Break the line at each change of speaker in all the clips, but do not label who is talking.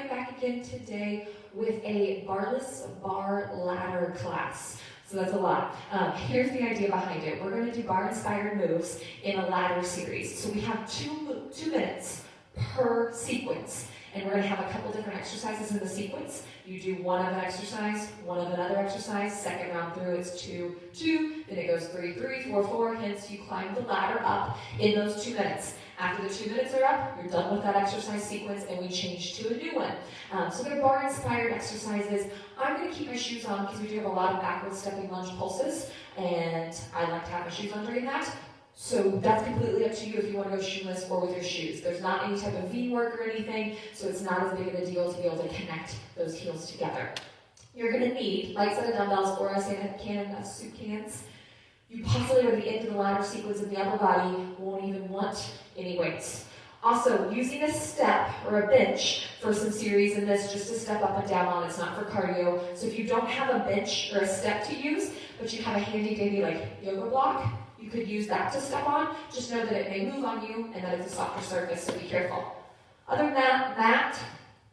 am back again today with a barreless bar ladder class. So that's a lot. Here's the idea behind it. We're going to do bar-inspired moves in a ladder series. So we have two minutes per sequence. And we're going to have a couple different exercises in the sequence. You do one of an exercise, one of another exercise. Second round through, it's 2, 2. Then it goes 3, 3, 4, 4. Hence, you climb the ladder up in those 2 minutes. After the 2 minutes are up, you're done with that exercise sequence, and we change to a new one. So they're bar-inspired exercises. I'm going to keep my shoes on because we do have a lot of backward stepping lunge pulses, and I like to have my shoes on during that. So that's completely up to you if you want to go shoeless or with your shoes. There's not any type of V work or anything, so it's not as big of a deal to be able to connect those heels together. You're going to need light set of dumbbells or a can of soup cans. You possibly by the end of the ladder sequence in the upper body won't even want any weights. Also, using a step or a bench for some series in this, just to step up and down on, it's not for cardio. So if you don't have a bench or a step to use, but you have a handy dandy like yoga block, you could use that to step on. Just know that it may move on you and that it's a softer surface, so be careful. Other than that,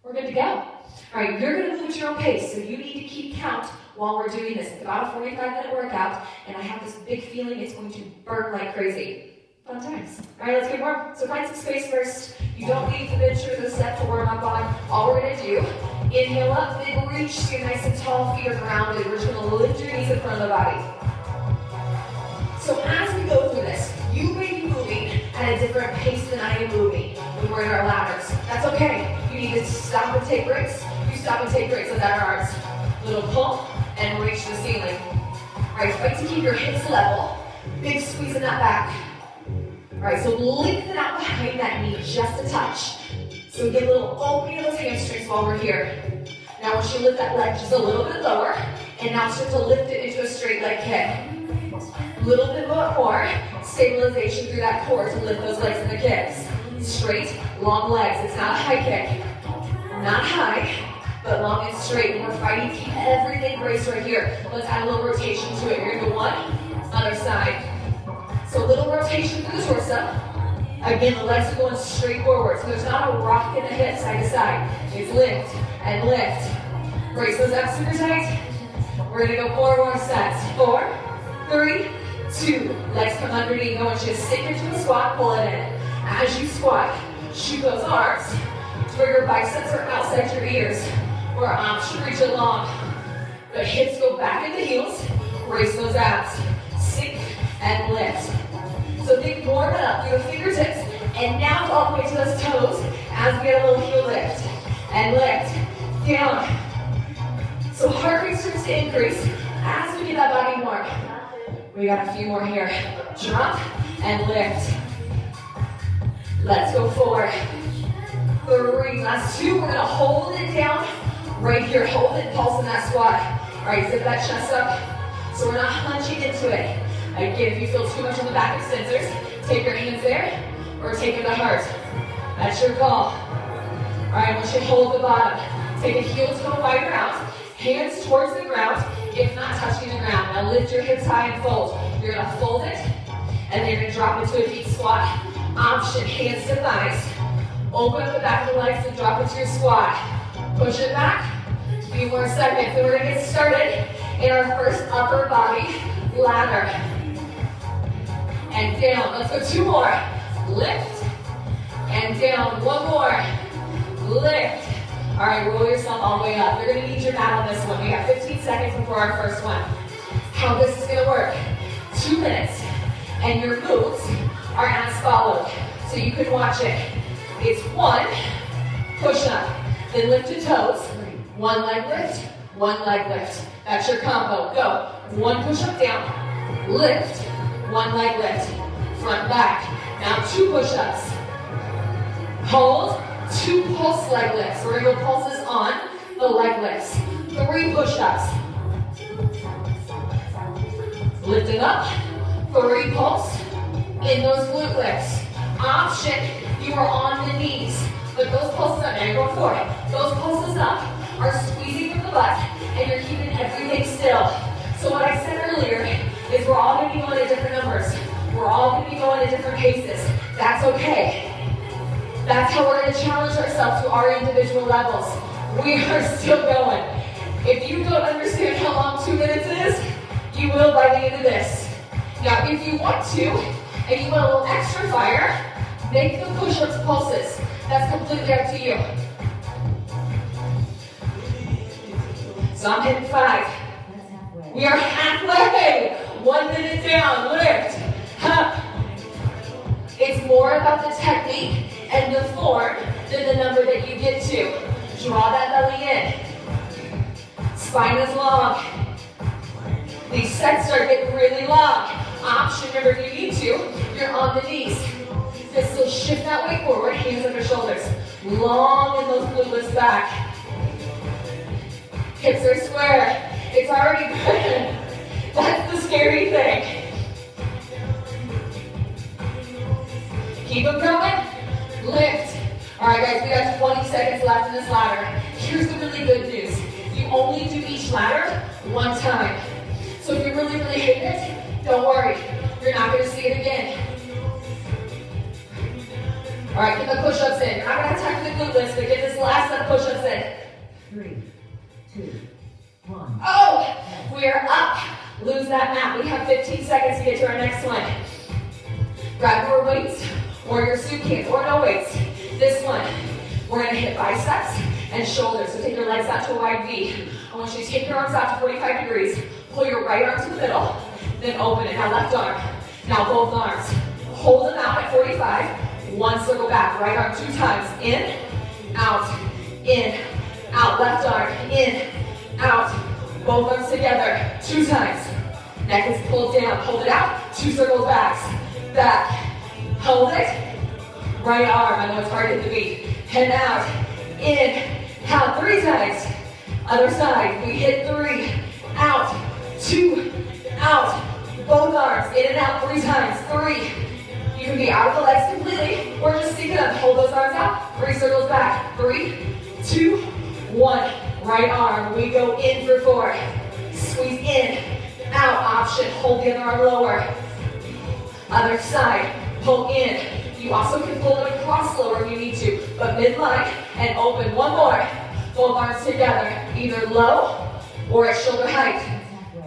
we're good to go. All right, you're going to move at your own pace, so you need to keep count while we're doing this. It's about a 45-minute workout, and I have this big feeling it's going to burn like crazy. Fun times. All right, let's get warm. So find some space first. You don't need the bench or the step to warm up on. All we're going to do, inhale up, big reach, so you're nice and tall, feet are grounded. We're just going to lift your knees in front of the body. So as we go through this, you may be moving at a different pace than I am moving when we're in our ladders. That's okay. You need to stop and take breaks. You stop and take breaks. Let our arms. Little pull and reach the ceiling. All right, fight to keep your hips level. Big squeeze in that back. All right, so lengthen out behind that knee just a touch. So we get a little opening of those hamstrings while we're here. Now I want you to lift that leg just a little bit lower, and now start to lift it into a straight leg kick. A little bit more stabilization through that core to lift those legs into kicks. Straight, long legs. It's not a high kick. Not high, but long and straight. And we're fighting to keep everything braced right here. Let's add a little rotation to it. You're going to go one, other side. So a little rotation through the torso. Again, the legs are going straight forward. So there's not a rock in the hip side to side. It's lift and lift. Brace those up super tight. We're going to go 4 more sets. 4, 3, 2. Legs come underneath. I want you to sink into a squat, pull it in. As you squat, shoot those arms to where your biceps are outside your ears, or arms should reach along. The hips go back in the heels. Brace those abs. Sink and lift. So think warm it up through the fingertips, and now all the way to those toes as we get a little heel lift. And lift. Down. So heart rate starts to increase as we get that body warm. We got a few more here. Drop and lift. Let's go 4, 3, last 2. We're gonna hold it down right here. Hold it, pulse in that squat. All right, zip that chest up. So we're not hunching into it. Again, if you feel too much on the back extensors, take your hands there or take it to heart. That's your call. All right, once you hold the bottom, take the heels go wider out, hands towards the ground, if not touching the ground. Now lift your hips high and fold. You're gonna fold it, and then you're gonna drop into a deep squat. Option, hands to thighs. Open up the back of the legs and drop into your squat. Push it back. A few more seconds. And we're gonna get started in our first upper body ladder. And down. Let's go 2 more. Lift. And down. 1 more. Lift. All right, roll yourself all the way up. You're gonna need your mat on this one. We have 15 seconds before our first one. How this is gonna work. 2 minutes. And your moves are as followed. So you can watch it. It's 1 push up, then lift your toes. 1 leg lift, 1 leg lift. That's your combo. Go. 1 push up down, lift, 1 leg lift, front back. Now 2 push ups. Hold, 2 pulse leg lifts. We're gonna go pulses on the leg lifts. 3 push ups. Lifting up, 3 pulse. In those glute lifts. Option, you are on the knees. But those pulses up, now you're going forward. Those pulses up are squeezing from the butt, and you're keeping everything still. So what I said earlier is we're all going to be going at different numbers. We're all going to be going at different paces. That's okay. That's how we're going to challenge ourselves to our individual levels. We are still going. If you don't understand how long 2 minutes is, you will by the end of this. Now, if you want to, and you want a little extra fire, make the push-ups pulses. That's completely up to you. So I'm hitting 5. We are halfway. 1 minute down, lift, up. It's more about the technique and the form than the number that you get to. Draw that belly in. Spine is long. These sets are getting really long. Option, remember, if you need to, you're on the knees. Just still shift that weight forward, hands under shoulders. Long in those glute lifts back. Hips are square. It's already good. That's the scary thing. Keep them going. Lift. All right, guys, we got 20 seconds left in this ladder. Here's the really good news. You only do each ladder 1 time. So if you really, really hate it, don't worry. You're not going to see it again. All right, get the push-ups in. I'm not going to attack the glute lifts, but get this last set of push-ups in.
3, 2, 1.
Oh, we're up. Lose that mat. We have 15 seconds to get to our next one. Grab your weights or your suitcase or no weights. This one, we're going to hit biceps and shoulders. So take your legs out to a wide V. I want you to take your arms out to 45 degrees. Pull your right arm to the middle, then open it. Now left arm. Now both arms. Hold them out at 45. 1 circle back. Right arm 2 times. In, out, left arm, in, out. Both arms together, 2 times. Neck is pulled down, hold it out, 2 circles back, hold it. Right arm, I know it's hard to hit the beat. Head out, in, out, 3 times. Other side, we hit 3, out, 2, out. Both arms, in and out 3 times, 3. You can be out of the legs completely, or just stick it up. Hold those arms out, 3 circles back, 3, 2, 1. Right arm, we go in for 4. Squeeze in, out, option, hold the other arm lower. Other side, pull in. You also can pull it across lower if you need to, but midline and open. 1 more. Both arms together, either low or at shoulder height.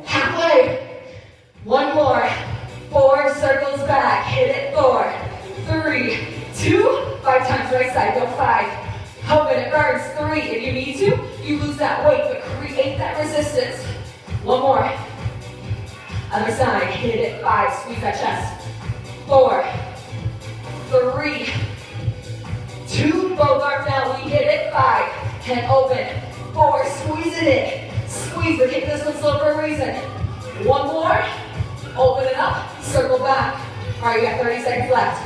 Halfway. 1 more. 4 circles back, hit it, 4, 3, 2, 5 times right side, go 5. Open, it burns, 3. If you need to, you lose that weight, but create that resistance. 1 more. Other side, hit it, 5, squeeze that chest. 4, 3, 2, both arms down, we hit it, 5, and open. 4, squeeze it in. Squeeze, we're taking this one slow for a reason. 1 more, open it up, circle back. All right, you got 30 seconds left.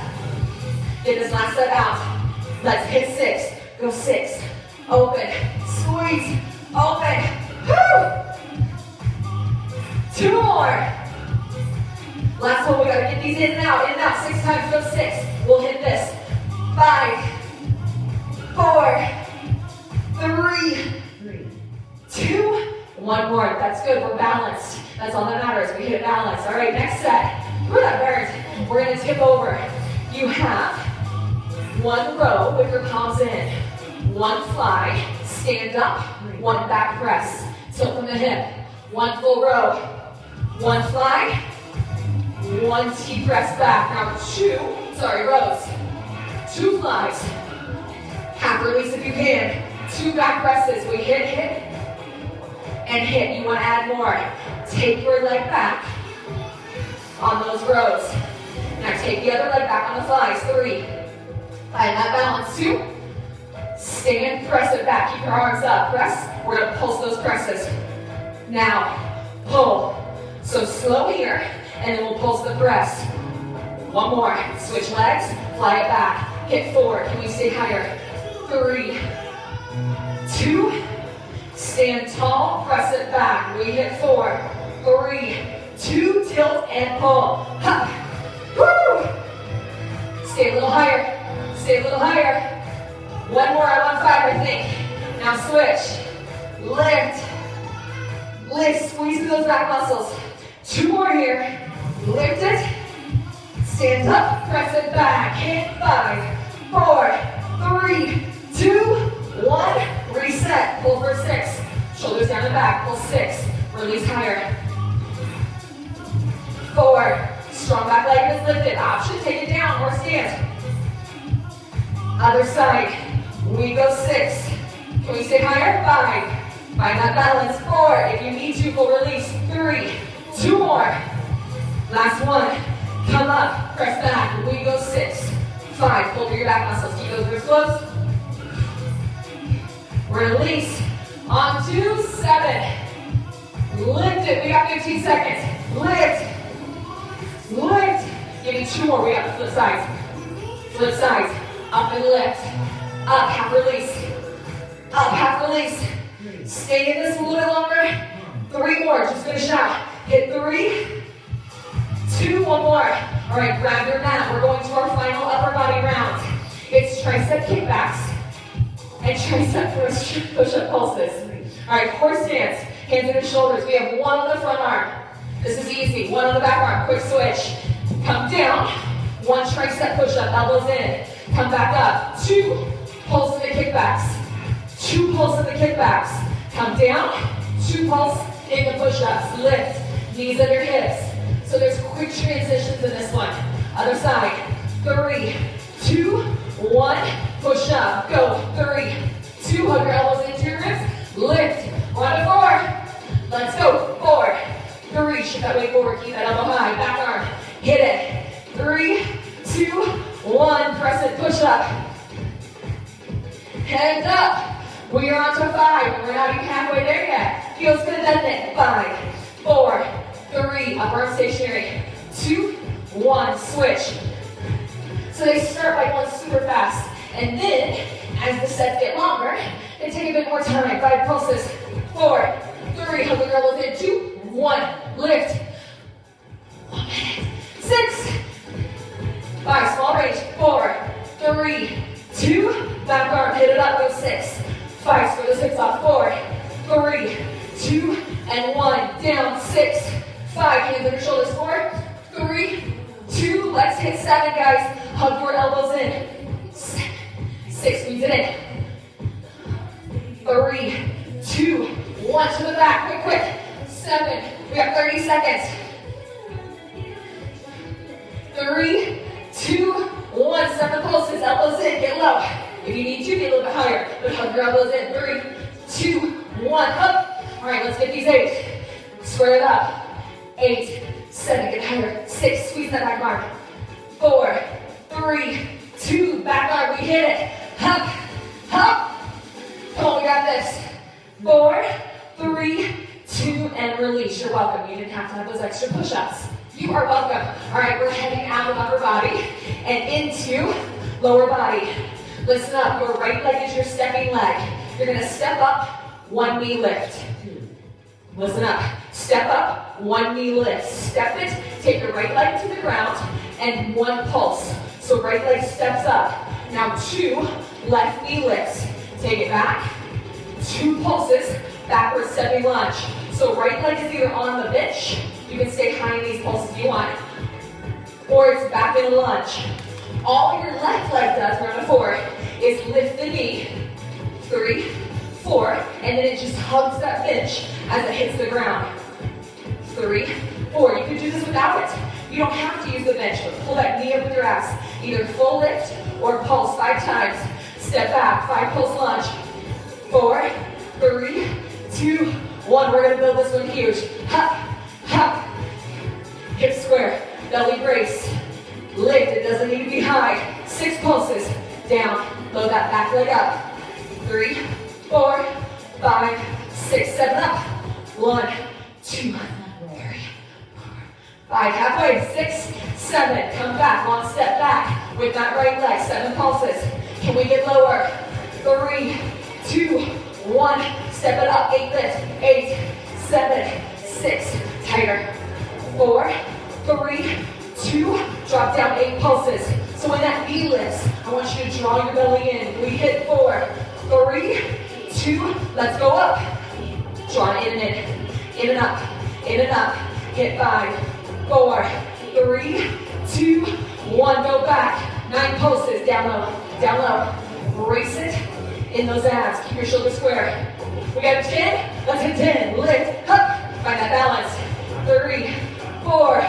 Get this last set out. Let's hit 6. Go 6, open, squeeze, open, woo! 2 more. Last one, we gotta get these in and out, 6 times, go 6. We'll hit this. 5, 4, 3, 2, 1 more. That's good, we're balanced. That's all that matters, we hit balance. All right, next set. Woo, that burns. We're gonna tip over. You have 1 row with your palms in. 1 fly, stand up, 1 back press. Tilt from the hip. 1 full row. 1 fly, 1 T press back. Now 2 rows. 2 flies. Half release if you can. 2 back presses. We hit, and hit. You want to add more. Take your leg back on those rows. Now take the other leg back on the flies. 3. Find that balance. 2. Stand, press it back. Keep your arms up. Press. We're going to pulse those presses. Now, pull. So slow here, and then we'll pulse the press. 1 more. Switch legs. Fly it back. Hit 4. Can we stay higher? 3, 2. Stand tall. Press it back. We hit 4, 3, 2. Tilt and pull. Hup. Woo! Stay a little higher. Stay a little higher. 1 more, I'm on 5, I think. Now switch. Lift. Lift, squeeze those back muscles. 2 more here. Lift it. Stand up, press it back. Hit 5, 4, 3, 2, 1. Reset. Pull for 6. Shoulders down and back. Pull 6. Release higher. 4. Strong back leg is lifted. Option, take it down or stand. Other side. We go 6. Can we stay higher? 5. Find that balance. 4. If you need to, full release. 3. 2 more. Last one. Come up. Press back. We go 6. 5. Pull through your back muscles. Keep those ribs close. Release. On to 7. Lift it. We got 15 seconds. Lift. Lift. Give me 2 more. We got the flip sides. Flip sides. Up and lift. Up. Half release. Up. Half release. Stay in this a little bit longer. 3 more. Just finish out. Hit 3. 2. 1 more. All right. Grab your mat. We're going to our final upper body round. It's tricep kickbacks and tricep push-up pulses. All right. Horse stance. Hands in your shoulders. We have 1 on the front arm. This is easy. 1 on the back arm. Quick switch. Come down. 1 tricep push-up. Elbows in. Come back up. 2 pulse in the kickbacks. 2 pulse in the kickbacks. Come down. 2 pulse in the push-ups. Lift. Knees under hips. So there's quick transitions in this one. Other side. 3, 2, 1. Push up. Go. 3, 2. Hug your elbows into your ribs. Lift. 1 to 4. Let's go. 4, 3. Shift that weight forward. Keep that elbow high. Back arm. Hit it. 3, 2, 1. Press it. Push up. Hands up. We are on to 5. We're not even halfway there yet. Feels good, doesn't it? 5, 4, 3. Upper arm stationary. 2, 1. Switch. So they start by going super fast. And then, as the sets get longer, they take a bit more time. 5 pulses. 4, 3. Hug your elbows in. 2, 1. Lift. 1 minute. 6. 5. Small range. 4, 3, 2. Back arm. Hit it up. Go 6. 5. Square those hips off. 4, 3, 2, and 1. Down. 6. 5. Hands on your shoulders. 4, 3, 2. Let's hit 7, guys. Hug your elbows in. 7. 6. Squeeze it in. 3, 2, 1. To the back. Quick, quick. 7. We got 30 seconds. 3, 2, 1. 7 pulses. Elbows in. Get low. If you need to, get a little bit higher. But hug your elbows in. 3, 2, 1. Up. All right, let's get these 8. Square it up. 8, 7. Get higher. 6. Squeeze that back arm. 4, 3, 2. Back arm. We hit it. Up. Up. Come on, we got this. 4, 3, 2, and release. You're welcome. You didn't have to have those extra push-ups. You are welcome. All right, we're heading out of upper body and into lower body. Listen up. Your right leg is your stepping leg. You're going to step up, 1 knee lift. Listen up. Step up, 1 knee lift. Step it. Take your right leg to the ground and 1 pulse. So right leg steps up. Now 2 left knee lifts. Take it back. 2 pulses. Backward stepping lunge. So right leg is either on the bench. You can stay high in these pulses if you want. Or it's back in a lunge. All your left leg does, round of 4, is lift the knee. 3, 4, and then it just hugs that bench as it hits the ground. 3, 4. You can do this without it. You don't have to use the bench, but pull that knee up with your ass. Either full lift or pulse 5 times. Step back, 5 pulse lunge. 4, 3, 2, 1. We're going to build this one huge. Hop, hop. Hip square, belly brace. Lift, it doesn't need to be high. 6 pulses. Down, load that back leg up. 3, 4, 5, 6, 7 up. 1, 2, 3, 4, 5. Halfway. 6, 7. Come back. Long step back with that right leg. 7 pulses. Can we get lower? 3, 2, 1. Step it up. 8 lift. 8, 7, 6. Tighter. 4, 3, 2. Drop down 8 pulses. So when that knee lifts, I want you to draw your belly in. We hit 4, 3, 2. Let's go up. Draw in and in. In and up. In and up. Hit 5, 4, 3, 2, 1. Go back. 9 pulses. Down low. Down low. Brace it in those abs. Keep your shoulders square. We got 10. Let's hit 10. Lift. Up. Find that balance. 3, 4,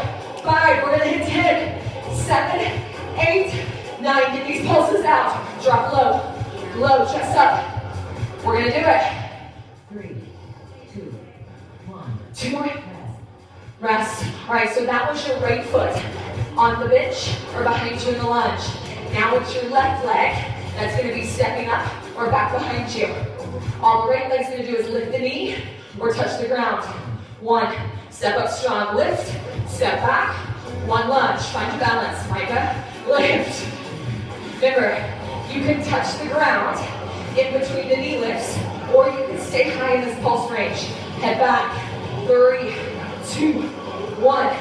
5. We're going to hit 10. 7, 8, 9. Get these pulses out. Drop low. Low. Chest up. We're going to do it.
3, 2, 1.
2 more. Rest. All right, so that was your right foot on the bench or behind you in the lunge. Now it's your left leg that's going to be stepping up or back behind you. All the right leg's going to do is lift the knee or touch the ground. 1, step up strong, lift, step back, 1 lunge, find your balance, Micah, lift. Remember, you can touch the ground in between the knee lifts, or you can stay high in this pulse range. Head back, 3, 2, 1.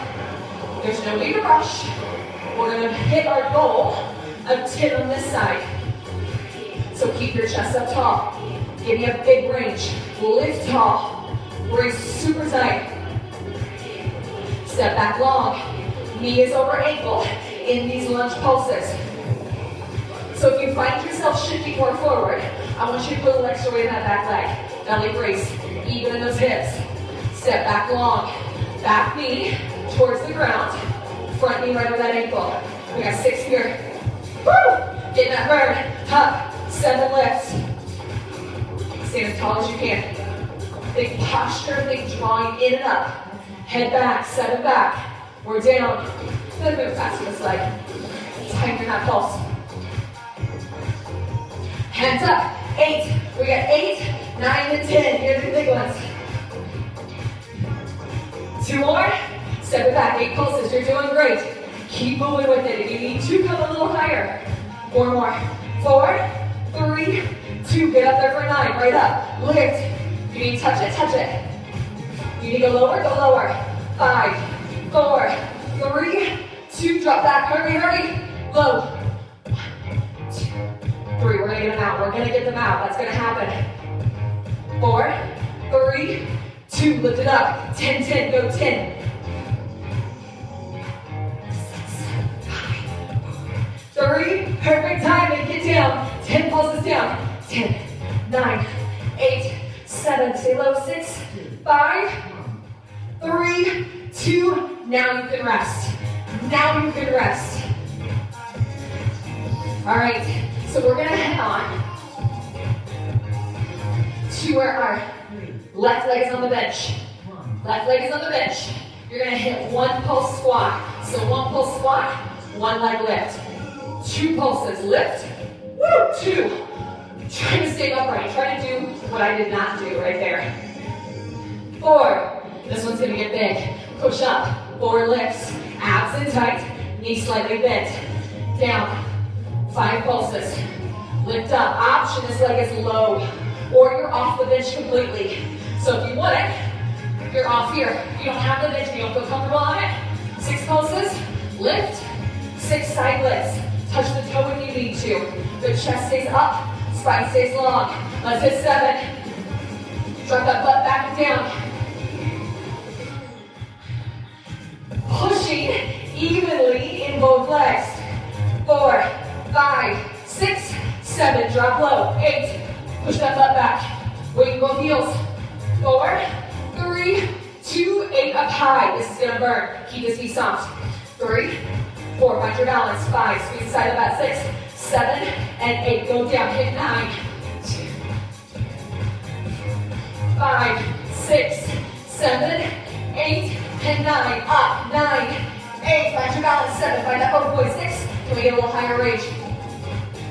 There's no need to rush. We're gonna hit our goal of 10 on this side. So keep your chest up tall. Give me a big range. Lift tall. Brace super tight. Step back long. Knee is over ankle in these lunge pulses. So if you find yourself shifting more forward, I want you to put a little extra weight in that back leg. Belly brace, even in those hips. Step back long. Back knee towards the ground. Front knee right over that ankle. We got 6 here. Woo! Getting that burn. Up. 7 lifts. Stand as tall as you can. Think posture, think drawing in and up. Head back, 7 back. We're down. A little bit faster this leg. Tighten that pulse. Hands up. 8. We got 8, 9, and 10. Here are the big ones. 2 more. Step it back. 8 pulses. You're doing great. Keep moving with it. If you need to, come a little higher. 4 more. 4, 3, 2. Get up there for 9. Right up. Lift. If you need to touch it, touch it. If you need to go lower, go lower. 5, 4, 3, 2. Drop back. Hurry, hurry. Low. 1, 2, 3. We're going to get them out. We're going to get them out. That's going to happen. 4, 3, 2. Lift it up. 10, 10. Go 10. 3, perfect timing, get down. 10 pulses down. 10, 9, 8, 7, stay low. 6, 5, 3, 2. Now you can rest. Now you can rest. All right, so we're gonna head on to where our left leg is on the bench. Left leg is on the bench. You're gonna hit 1 pulse squat. So 1 pulse squat, 1 leg lift. 2 pulses, lift, woo, 2. Try to stay upright, try to do what I did not do right there. 4, this one's gonna get big. Push up, 4 lifts, abs in tight, knee slightly bent. Down, 5 pulses, lift up. Option, this leg is low, or you're off the bench completely. So if you want it, you're off here. You don't have the bench, you don't feel comfortable on it. 6 pulses, lift, 6 side lifts. Touch the toe if you need to. The chest stays up, spine stays long. Let's hit 7. Drop that butt back and down. Pushing evenly in both legs. 4, 5, 6, 7. Drop low. 8. Push that butt back. Weight in both heels. 4, 3, 2, 8. Up high. This is gonna burn. Keep this knee soft. 3, 4, find your balance. 5, squeeze the side of that. 6, 7, and 8. Go down, hit 9. 5, 6, 7, 8, and 9. Up, 9, 8. Find your balance. 7, find that both boys. 6, can we get a little higher range?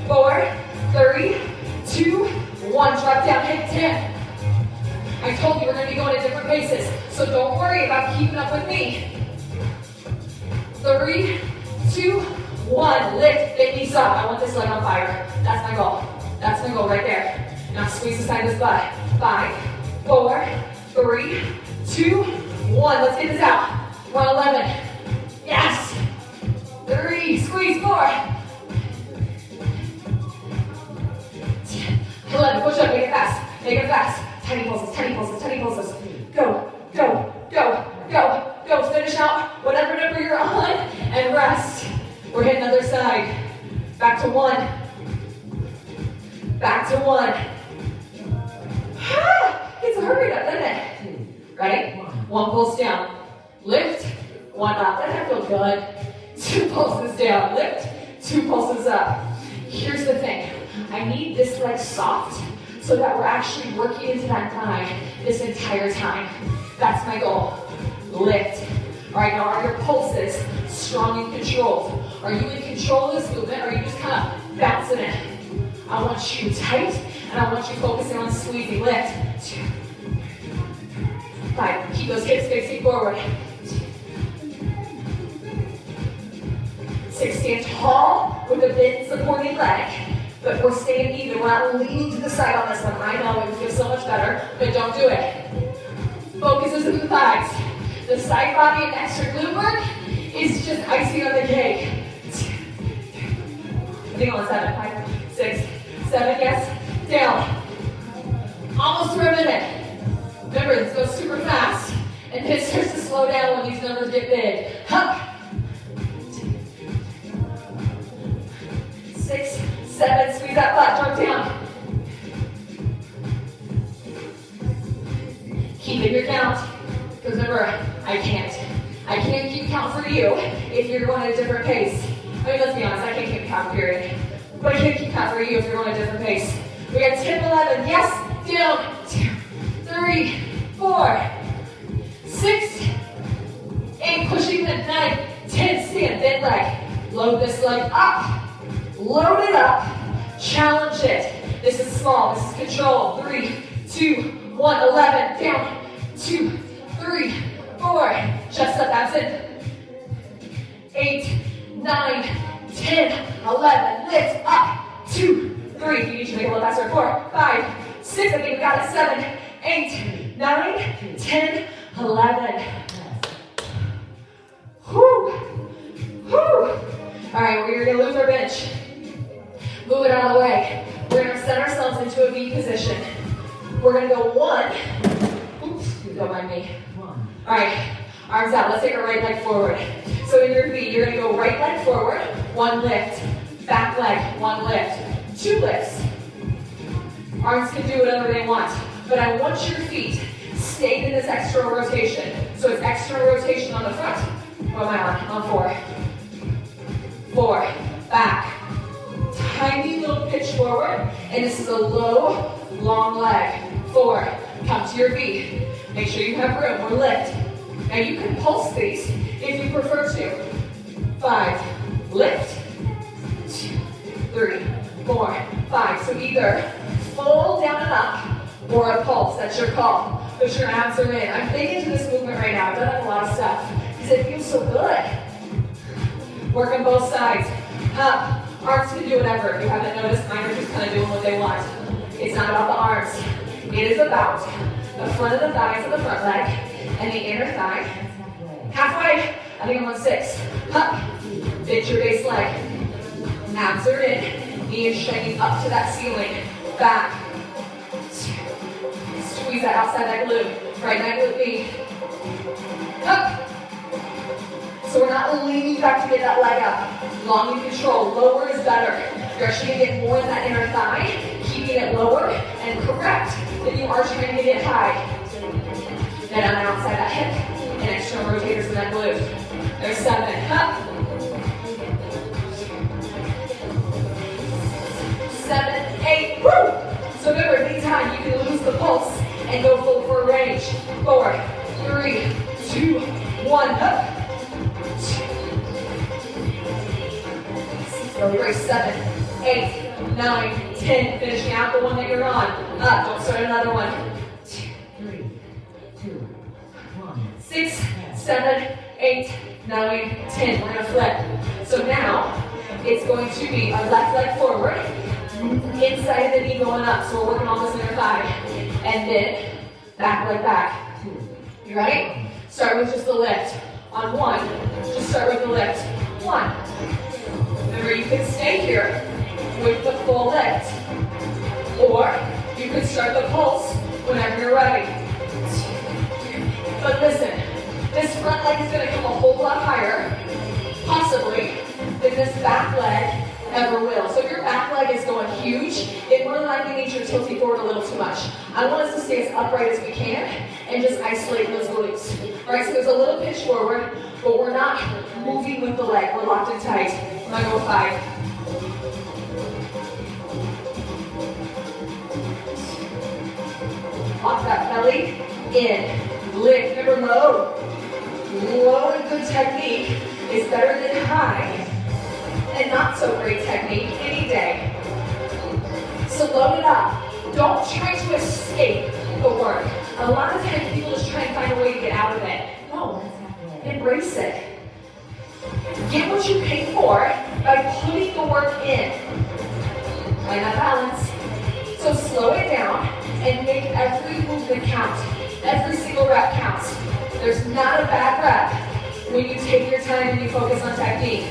4, 3, 2, 1. Drop down, hit 10. I told you we're going to be going at different paces, so don't worry about keeping up with me. 3, 2, 1. Lift, big knees up. I want this leg on fire. That's my goal. That's my goal right there. Now squeeze the side of this butt. 5, 4, 3, 2, 1. Let's get this out. 111. Yes. 3, squeeze. 4. 11. Push up. Make it fast. Make it fast. Tiny pulses. Tiny pulses. Tiny pulses. Go. Go. Go. Go. Go. Finish out whatever number you're on and rest. We're hitting the other side. Back to 1. Back to 1. It's hurried up, doesn't it? Ready? 1 pulse down. Lift. 1 up. Doesn't that feel good? 2 pulses down. Lift. 2 pulses up. Here's the thing. I need this leg soft so that we're actually working into that thigh this entire time. That's my goal. Lift. All right, now are your pulses strong and controlled? Are you in control of this movement, or are you just kind of bouncing it? I want you tight, and I want you focusing on squeezing. Lift. 2, 5. Keep those hips facing forward. 6. Stand tall with a bent supporting leg, but we're staying even. We're not leaning to the side on this one. I know it feels so much better, but don't do it. Focus is in the thighs. The side body and extra glute work is just icing on the cake. I think on 7, 5, 6, 7, yes. Down. Almost for a minute. Remember, this goes super fast, and then it starts to slow down when these numbers get big. Up. 6, 7, squeeze that butt, drop down. Keep in your count, because remember, I can't keep count for you if you're going at a different pace. I mean, let's be honest, I can't keep count, period. But I can't keep count for you if you're going at a different pace. We got 10, 11, yes, down, 2, 3, 4, 6, 8, pushing the 9, 10, stand, bend leg. Load this leg up. Load it up. Challenge it. This is small. This is control. 3, 2, 1, 11. Down. 2, 3, 4. Chest up. That's it. 8, 9, 10, 11. Lift up. 2, 3. You need to make it a little faster. 4, 5, 6. I think we got it. 7, 8, 9, 10, 11. Whew. Whew. All right, we're going to lose our bench. Move it out of the way. We're going to set ourselves into a V position. We're going to go 1. Oops, don't mind me. All right, arms out. Let's take our right leg forward. So in your V, you're going to go right leg forward, 1 lift. Back leg, 1 lift. 2 lifts. Arms can do whatever they want, but I want your feet staying in this extra rotation. So it's extra rotation on the front. What am I on? On 4. 4. Back. Tiny little pitch forward, and this is a low, long leg. 4, come to your feet. Make sure you have room, or lift. Now you can pulse these if you prefer to. 5, lift. 2, 3, 4, 5. So either full down and up, or a pulse, that's your call. Put your abs are in. I'm big into this movement right now. I've done a lot of stuff, because it feels so good. Work on both sides. Up. Arms can do whatever. If you haven't noticed, mine are just kind of doing what they want. It's not about the arms. It is about the front of the thighs of the front leg and the inner thigh. Halfway. I think I'm on 6. Up. Bend your base leg. Abs are in. Knee is shining up to that ceiling. Back. Squeeze that outside that glute. Right leg glute knee. Up. So we're not leaning back to get that leg up. Long and control. Lower is better. You're actually going to get more in that inner thigh, keeping it lower and correct than you are trying to get high. Then on the outside that hip and external rotators in that glute. There's 7. Up. 7, 8. Woo! So remember, anytime you can lose the pulse and go full for a range. 4, 3, 2, 1. Up. Really great. 7, 8, 9, 10. Finishing out the one that you're on. Up. Don't start another one. 2,
3, 2, 1.
6, 7, 8, 9, 10. We're going to flip. So now it's going to be a left leg forward, inside of the knee going up. So we're working on this inner thigh. And then back leg back. You ready? Start with just the lift. On 1, just start with the lift. 1. Remember, you can stay here with the full lift. Or you can start the pulse whenever you're ready. But listen, this front leg is going to come a whole lot higher, possibly, than this back leg ever will. So if your back leg is going huge, it more than too much. I want us to stay as upright as we can and just isolate those glutes. All right, so there's a little pitch forward, but we're not moving with the leg. We're locked in tight. I'm gonna go 5. Lock that belly in. Lift, remember low. Low and good technique is better than high and not so great technique any day. So load it up. Don't try to escape the work. A lot of times people just try and find a way to get out of it. No, embrace it. Get what you pay for by putting the work in. Find that balance. So slow it down and make every movement count. Every single rep counts. There's not a bad rep when you take your time and you focus on technique.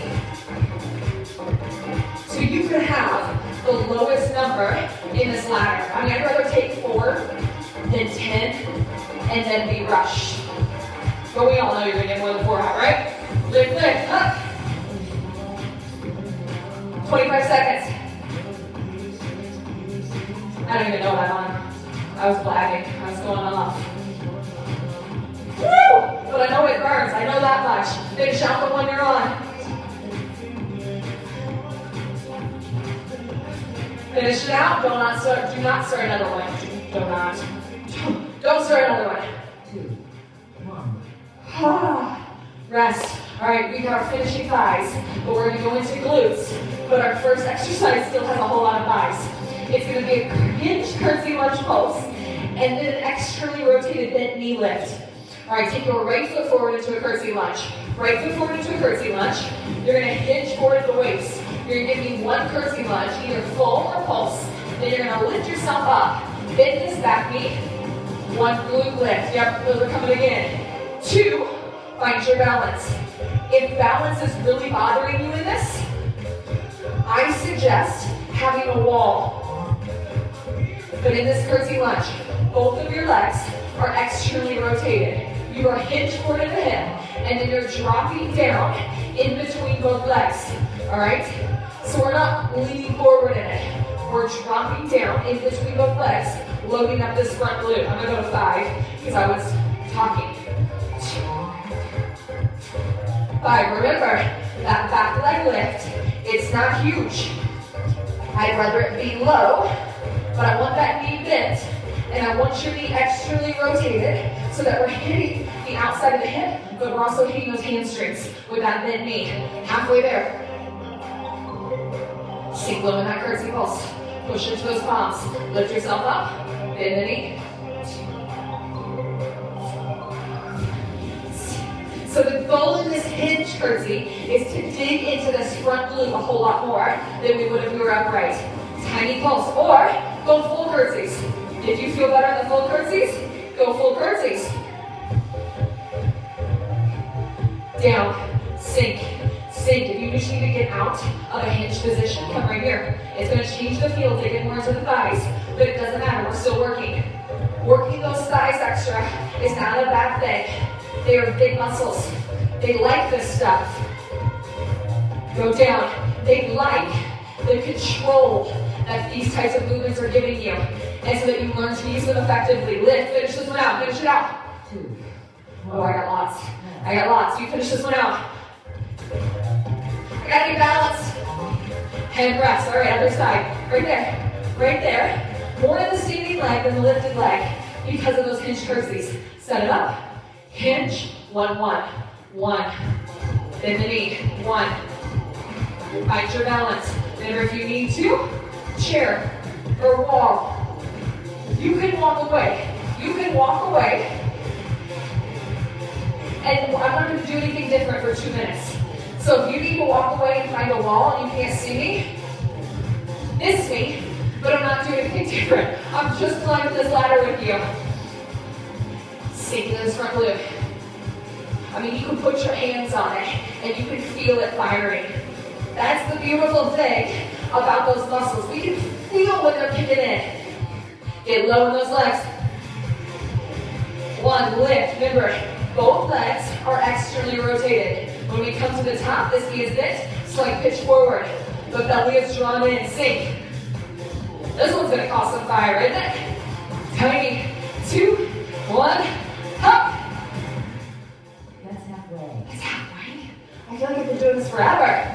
So you could have the lowest number in this ladder. I mean, I'd rather take 4 than 10 and then be rushed. But we all know you're gonna get more than 4 out, right? Lift, lift, up. 25 seconds. I don't even know what I'm on. I was blagging. I was going off. Woo! But I know it burns. I know that much. Finish out the one you're on. Finish it out. Do not start another one. Don't start another one.
2, 1.
Rest. All right, we got our finishing thighs, but we're going to go into glutes. But our first exercise still has a whole lot of thighs. It's going to be a hinge curtsy lunge pulse, and then an externally rotated bent knee lift. All right, take your right foot forward into a curtsy lunge. Right foot forward into a curtsy lunge. You're going to hinge forward at the waist. You're going to give me one curtsy lunge, either full or pulse. Then you're going to lift yourself up. Bend this back knee. 1 glute lift. Yep, those are coming again. 2, find your balance. If balance is really bothering you in this, I suggest having a wall. But in this curtsy lunge, both of your legs are externally rotated. You are hinged forward at the hip, and then you're dropping down in between both legs. All right? So we're not leaning forward in it. We're dropping down in between both legs, loading up this front glute. I'm gonna go to 5 because I was talking. 5. Remember that back leg lift. It's not huge. I'd rather it be low, but I want that knee bent, and I want your knee externally rotated so that we're hitting the outside of the hip, but we're also hitting those hamstrings with that bent knee. Halfway there. Sink low in that curtsy pulse. Push into those palms. Lift yourself up. Bend the knee. So the goal in this hinge curtsy is to dig into this front glute a whole lot more than we would if we were upright. Tiny pulse, or go full curtsies. If you feel better in the full curtsies, go full curtsies. Down, sink, sink. If you just need to get out of a hinge position, come right here. It's going to change the feel, dig in more into the thighs, but it doesn't matter, we're still working. Working those thighs extra is not a bad thing. They are big muscles. They like this stuff. Go down. They like the control that these types of movements are giving you, and so that you learn to use them effectively. Lift, finish this one out, finish it out.
2.
Oh, I got lots. I got lots. You finish this one out. I gotta be balanced. Hand press. All right, other side. Right there. Right there. More in the standing leg than the lifted leg because of those hinge curtsies. Set it up. Hinge. 1, 1. 1. Bend the knee. 1. Find your balance. Remember, if you need to, chair or wall. You can walk away. You can walk away. And I'm not going to do anything different for 2 minutes. So if you need to walk away and find a wall and you can't see me, miss me, but I'm not doing anything different. I'm just climbing this ladder with you. Sink to this front glute. I mean, you can put your hands on it and you can feel it firing. That's the beautiful thing about those muscles. We can feel when they're kicking in. Get low in those legs. 1, lift. Remember, both legs are externally rotated. When we come to the top, this knee is bent, slight pitch forward. The belly is drawn in, sink. This one's gonna cause some fire, isn't it? Tiny. 2, 1, up.
That's halfway.
It's halfway. I feel like I've been doing this forever.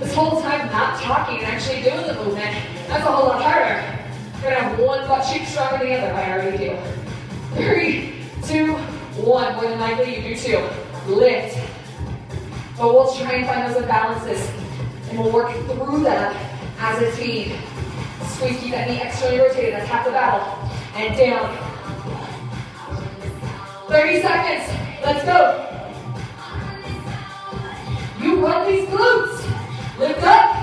This whole time not talking and actually doing the movement, that's a whole lot harder. You're gonna have one butt cheek stronger than the other. I already do. 3, 2, 1. More than likely you do too. Lift. But we'll try and find those imbalances. And we'll work through them as a team. Squeeze, keep that knee externally rotated. That's half the battle. And down. 30 seconds. Let's go. You run these glutes. Lift up.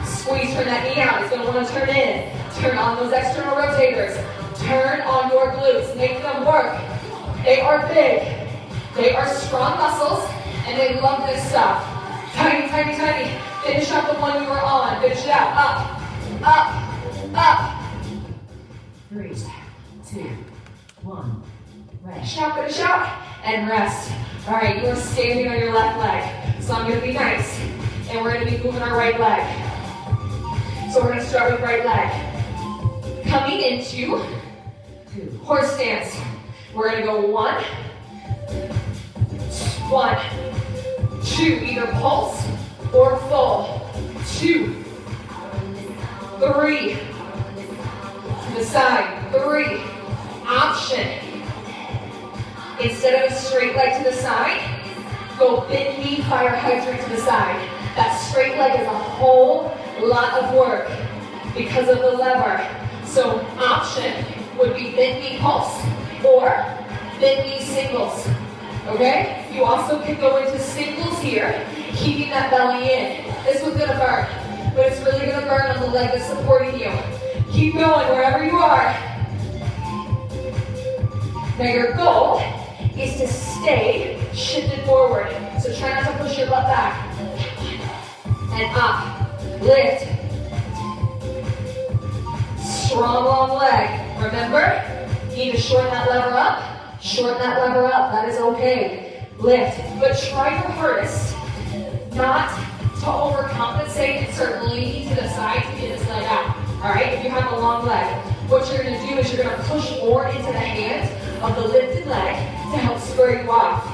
Squeeze, turn that knee out. It's going to want to turn in. Turn on those external rotators. Turn on your glutes. Make them work. They are big. They are strong muscles, and they love this stuff. Tiny, tiny, tiny. Finish up the one you were on. Finish it out. Up, up, up.
3, 2, 1. Rest.
Finish out, and rest. All right, you are standing on your left leg. So I'm going to be nice, and we're going to be moving our right leg. So we're going to start with right leg. Coming into
2.
horse stance. We're going to go 1, 1, 2, either pulse or full. 2, 3, to the side. 3, option. Instead of a straight leg to the side, go bend knee, fire hydrant to the side. That straight leg is a whole lot of work because of the lever. So option would be bend knee pulse or bend knee singles. Okay? You also can go into singles here, keeping that belly in. This one's gonna burn, but it's really gonna burn on the leg that's supporting you. Keep going wherever you are. Now your goal is to stay shifted forward. So try not to push your butt back. And up. Lift. Strong long leg. Remember, you need to shorten that lever up. Shorten that lever up. That is okay. Lift. But try your hardest not to overcompensate and start leaning to the side to get this leg out. Alright? If you have a long leg, what you're going to do is you're going to push more into the hand of the lifted leg to help square you off.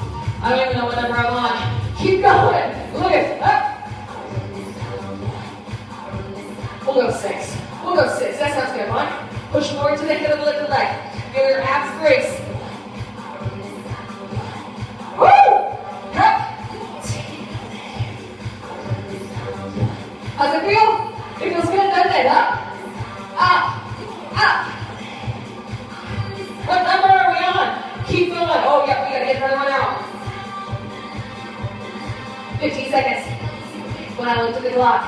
I don't even know what number I'm on. Keep going. Lift. Up. We'll go 6. We'll go 6. That sounds good. 1. Push forward to the head of the lifted leg. Feel your abs brace. Woo! Up. How's it feel? It feels good, doesn't it? Up. Up. Up. What number are we on? Keep going. Oh, yeah, we gotta get another one out. 15 seconds. When I looked at the clock.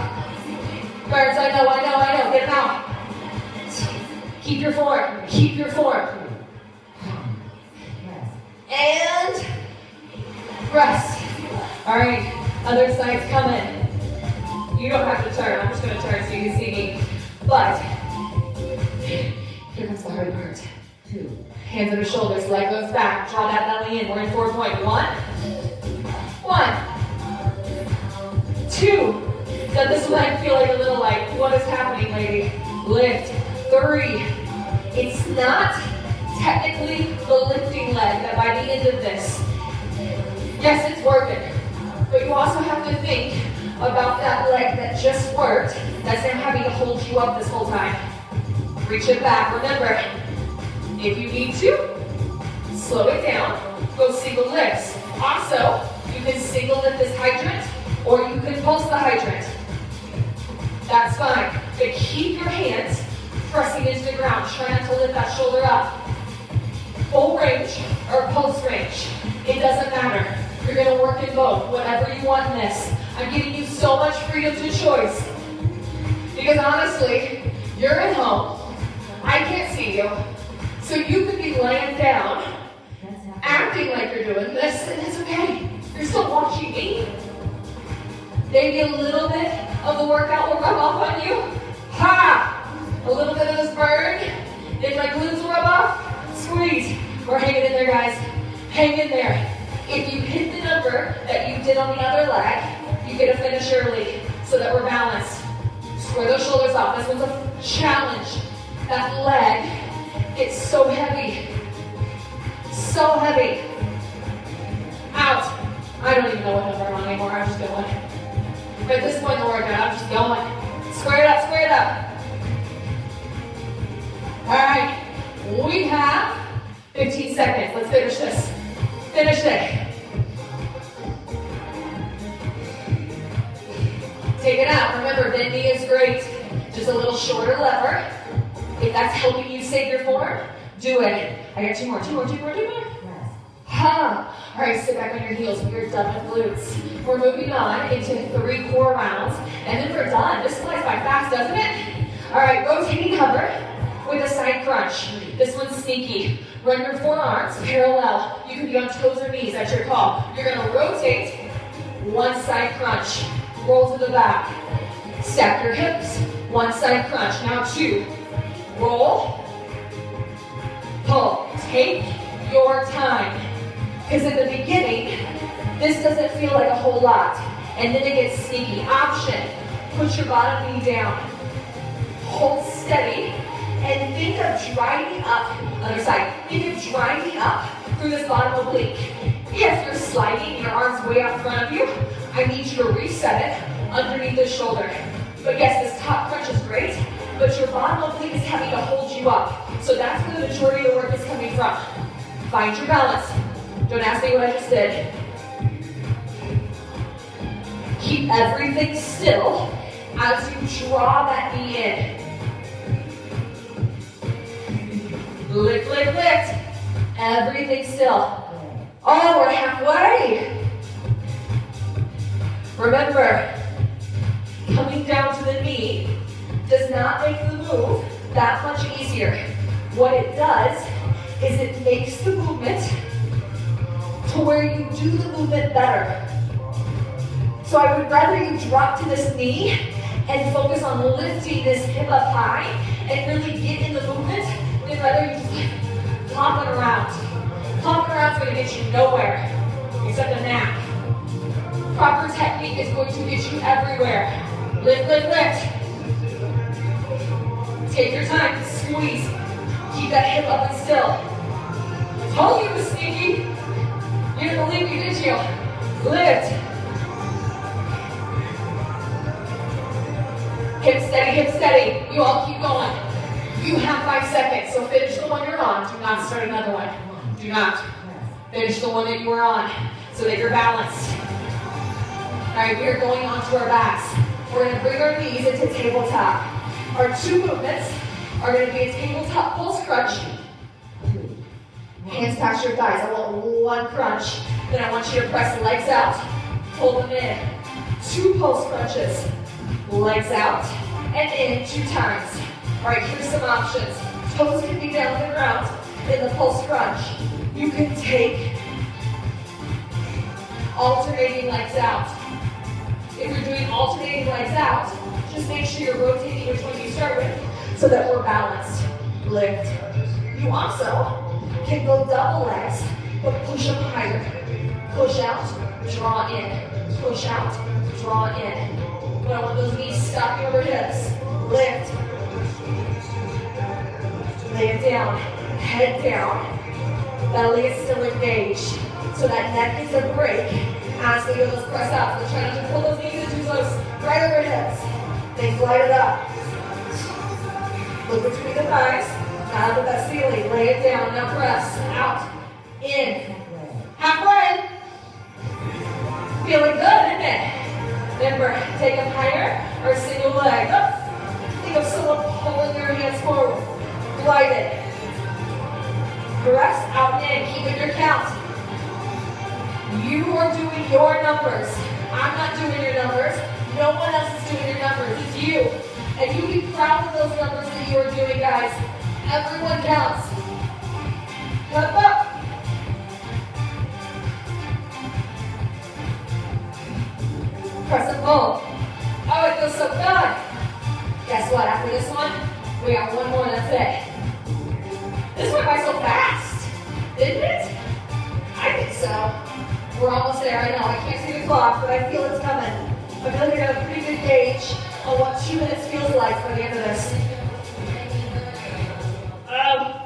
Birds, I know. Get them out. Keep your form. Keep your form. And rest. All right, other side's coming. You don't have to turn. I'm just going to turn so you can see me. But here comes the hard part.
2.
Hands under shoulders, leg goes back. Draw that belly in. We're in 4 point. 1, 2. Does this leg feel like a little like, what is happening, lady? Lift. 3. It's not technically the lifting leg that by the end of this, yes, it's working. But you also have to think about that leg that just worked, that's now having to hold you up this whole time. Reach it back. Remember, if you need to, slow it down. Go single lifts. Also, you can single lift this hydrant, or you can pulse the hydrant. That's fine. But keep your hands pressing into the ground. Try not to lift that shoulder up. Full range or pulse range. It doesn't matter. You're going to work in both. Whatever you want in this. I'm giving you so much freedom to choice. Because honestly, you're at home. I can't see you. So you could be laying down, acting like you're doing this, and it's okay. You're still watching me. Maybe a little bit of the workout will rub off on you. Ha! A little bit of this burn. If my glutes will rub off, squeeze. We're hanging in there, guys. Hang in there. If you hit the number that you did on the other leg, you get a finish early so that we're balanced. Square those shoulders off. This one's a challenge. That leg gets so heavy. So heavy. Out. I don't even know what number I'm on anymore. I'm just going. At this point in the workout, I'm just going. Square it up, square it up. All right. We have 15 seconds. Let's finish this. Finish it. Take it out. Remember, bend knee is great. Just a little shorter lever. If that's helping you save your form, do it. I got two more. Ha. All right, sit back on your heels. We are done with glutes. We're moving on into 3 core rounds, and then we're done. This flies by fast, doesn't it? All right, rotating hover with a side crunch. This one's sneaky. Run your forearms parallel. You can be on toes or knees, that's your call. You're gonna rotate, one side crunch. Roll to the back. Stack your hips, one side crunch. Now 2. Roll, pull. Take your time. Because in the beginning, this doesn't feel like a whole lot. And then it gets sneaky. Option, put your bottom knee down. Hold steady. And think of driving up, other side. Think of driving up through this bottom oblique. If you're sliding your arms way out in front of you, I need you to reset it underneath the shoulder. But yes, this top crunch is great, but your bottom oblique is having to hold you up. So that's where the majority of the work is coming from. Find your balance. Don't ask me what I just did. Keep everything still as you draw that knee in. Lift, lift, lift. Everything still. Oh, we're halfway. Remember, coming down to the knee does not make the move that much easier. What it does is it makes the movement to where you do the movement better. So I would rather you drop to this knee and focus on lifting this hip up high and really get in the movement than rather you just like flopping around. Flopping around is going to get you nowhere except a nap. Proper technique is going to get you everywhere. Lift, lift, lift. Take your time, squeeze. Keep that hip up and still. I told you it was sneaky. You didn't believe me, did you? Lift. Hip steady. You all keep going. You have 5 seconds, so finish the one you're on. Do not start another one. Do not. Finish the one that you were on so that you're balanced. All right, we are going onto our backs. We're going to bring our knees into tabletop. Our 2 movements are going to be a tabletop pulse crunch. Hands past your thighs. I want 1 crunch. Then I want you to press legs out, pull them in. 2 pulse crunches. Legs out and in 2 times. All right, here's some options. Toes can be down on the ground in the pulse crunch. You can take alternating legs out. If you're doing alternating legs out, just make sure you're rotating which one you start with so that we're balanced. Lift. You also can go double legs, but push them higher. Push out, draw in. Push out, draw in. But I want those knees stopping over hips. Lift. Lay it down. Head down. Belly is still engaged. So that neck is a break as we go those press ups. We're trying to pull those knees into those right over hips. Then glide it up. Look between the thighs. Now look at that ceiling. Lay it down. Now press. Out. In. Halfway. Feeling good, isn't it? Remember, take them higher or single leg. Up. Think of someone pulling your hands forward. Glide it. Press out and in. Keep in your count. You are doing your numbers. I'm not doing your numbers. No one else is doing your numbers. It's you. And you be proud of those numbers that you are doing, guys. Everyone counts. Come up. Press and pull. Oh, it feels so good. Guess what? After this one, we got 1 more. That's it. This went by so fast, didn't it? I think so. We're almost there. I know. I can't see the clock, but I feel it's coming. I feel like I got a pretty good gauge on what 2 minutes feels like by the end of this.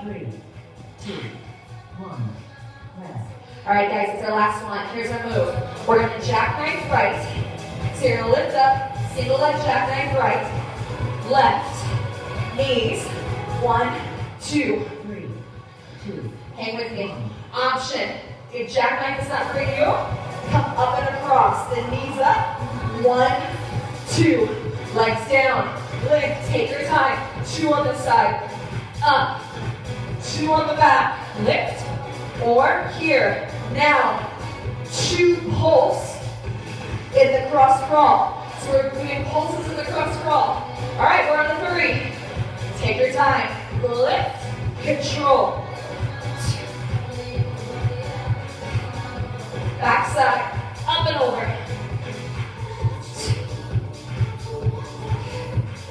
3, 2, 1. Rest.
All right, guys, it's our last one. Here's our move. We're going to jackknife right. So you're going to lift up, single leg jackknife right, left, knees, 1, 2.
3, 2.
Hang with me. Option. If jackknife is not for you, come up and across. The knees up. 1, 2. Legs down. Lift. Take your time. 2 on this side. Up. 2 on the back. Lift. Or here. Now, 2 pulse in the cross crawl. So we're doing pulses in the cross crawl. All right, we're on the 3. Take your time. Lift. Control. Backside, up and over.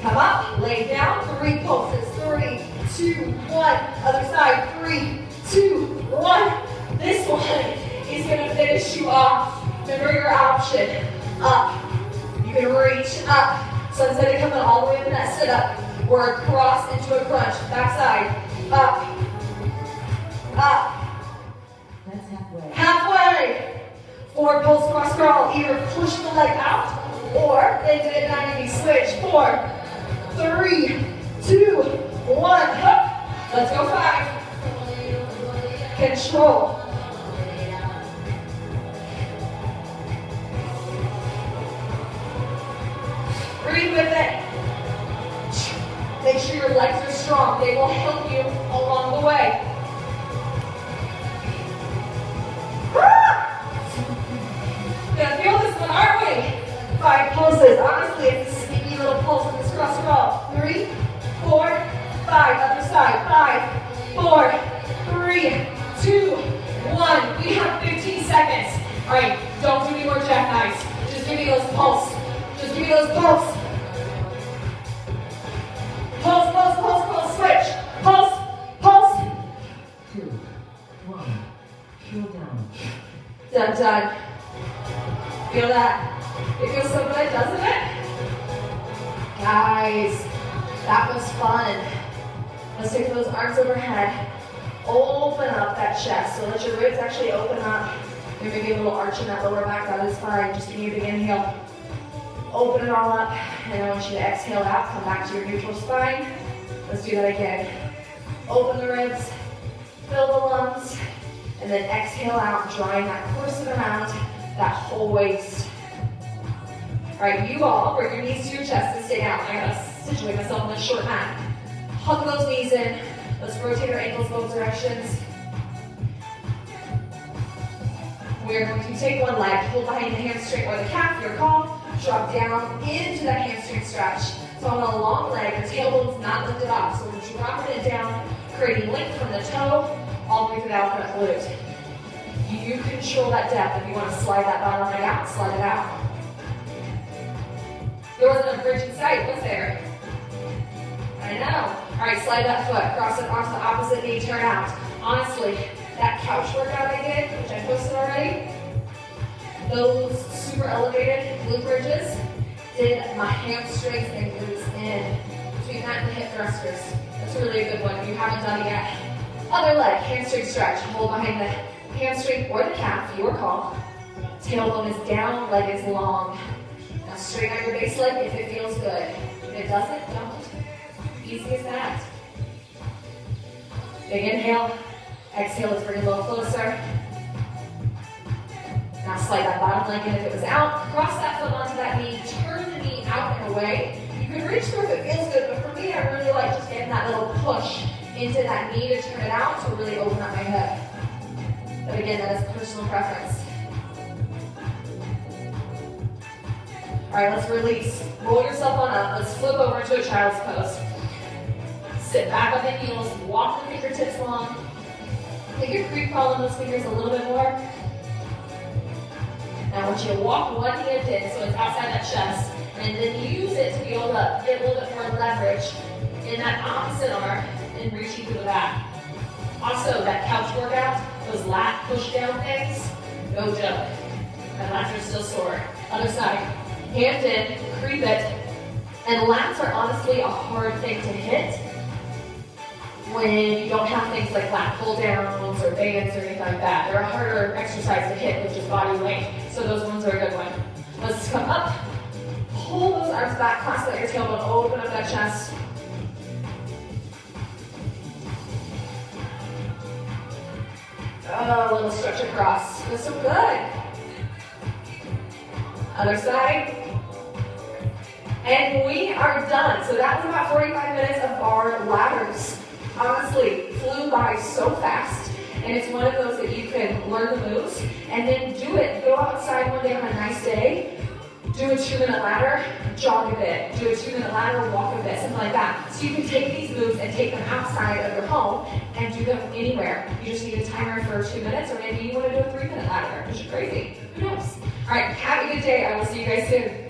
Come up, lay down, 3 pulses. 3, 2, 1. Other side, 3, 2, 1. This one is gonna finish you off. Remember your option. Up. You can reach up. So instead of coming all the way up in that sit up, we're across into a crunch. Backside, up. Up.
That's halfway.
Halfway. 4 pulse cross crawl. Either push the leg out or into the 90. Switch. 4, 3, 2, 1. Hup. Let's go 5. Control. Breathe with it. Make sure your legs are strong. They will help you along the way. Gonna feel this one, aren't we? 5 pulses. Honestly, it's a sneaky little pulse in this cross crawl. 3, 4, 5. Other side. 5, 4, 3, 2, 1. We have 15 seconds. All right, don't do any more jackknives. Just give me those pulse. Just give me those pulse. Pulse, pulse, pulse, pulse. Switch. Pulse, pulse.
2, 1. Cooldown.
Done. Feel that? It feels so good, doesn't it? Guys, that was fun. Let's take those arms overhead. Open up that chest. So let your ribs actually open up. There may be a little arch in that lower back. That is fine. Just give me a big inhale. Open it all up. And I want you to exhale out. Come back to your neutral spine. Let's do that again. Open the ribs. Fill the lungs. And then exhale out, drawing that corset around that whole waist. All right, you all bring your knees to your chest and stay down. I gotta situate myself on this short mat. Hug those knees in. Let's rotate our ankles both directions. We're going to take one leg, hold behind the hamstring or the calf, your call, drop down into that hamstring stretch. So on a long leg, the tailbone's not lifted off. So we're dropping it down, creating length from the toe all the way to the outer glute. You control that depth. If you want to slide that bottom leg out, slide it out. There wasn't a bridge in sight, was there? I know. All right, slide that foot, cross it onto the opposite knee, turn out. Honestly, that couch workout I did, which I posted already, those super elevated glute bridges did my hamstrings and glutes in. Between that and the hip thrusters. That's really a good one if you haven't done it yet. Other leg, hamstring stretch. Hold behind the hamstring or the calf, your call. Tailbone is down, leg is long. Now straighten out your base leg if it feels good. If it doesn't, don't. Easy as that. Big inhale. Exhale, let's bring it a little closer. Now slide that bottom leg in if it was out. Cross that foot onto that knee. Turn the knee out and away. You can reach through if it feels good, but for me, I really like just getting that little push into that knee to turn it out to really open up my hip. But again, that is personal preference. All right, let's release. Roll yourself on up. Let's flip over to a child's pose. Sit back on the heels. Walk the fingertips long. Take your creep crawl in those fingers a little bit more. Now I want you to walk one hand in so it's outside that chest, and then use it to be able to get a little bit more leverage in that opposite arm and reaching to the back. Also, that couch workout, those lat push down things, no joke. My lats are still sore. Other side. Hand in, creep it, And lats are honestly a hard thing to hit when you don't have things like lat pull downs or bands or anything like that. They're a harder exercise to hit with just body weight. So those ones are a good one. Let's come up, pull those arms back, clasp out your tailbone, open up that chest. Oh, a little stretch across. Feels so good. Other side. And we are done. So that was about 45 minutes of bar ladders. Honestly, flew by so fast. And it's one of those that you can learn the moves and then do it. Go outside one day on a nice day, do a 2-minute ladder, jog a bit. Do a 2-minute ladder, walk a bit, something like that. So you can take these moves and take them outside of your home and do them anywhere. You just need a timer for 2 minutes, or maybe you want to do a 3-minute ladder, which is crazy. Who knows? All right, have a good day. I will see you guys soon.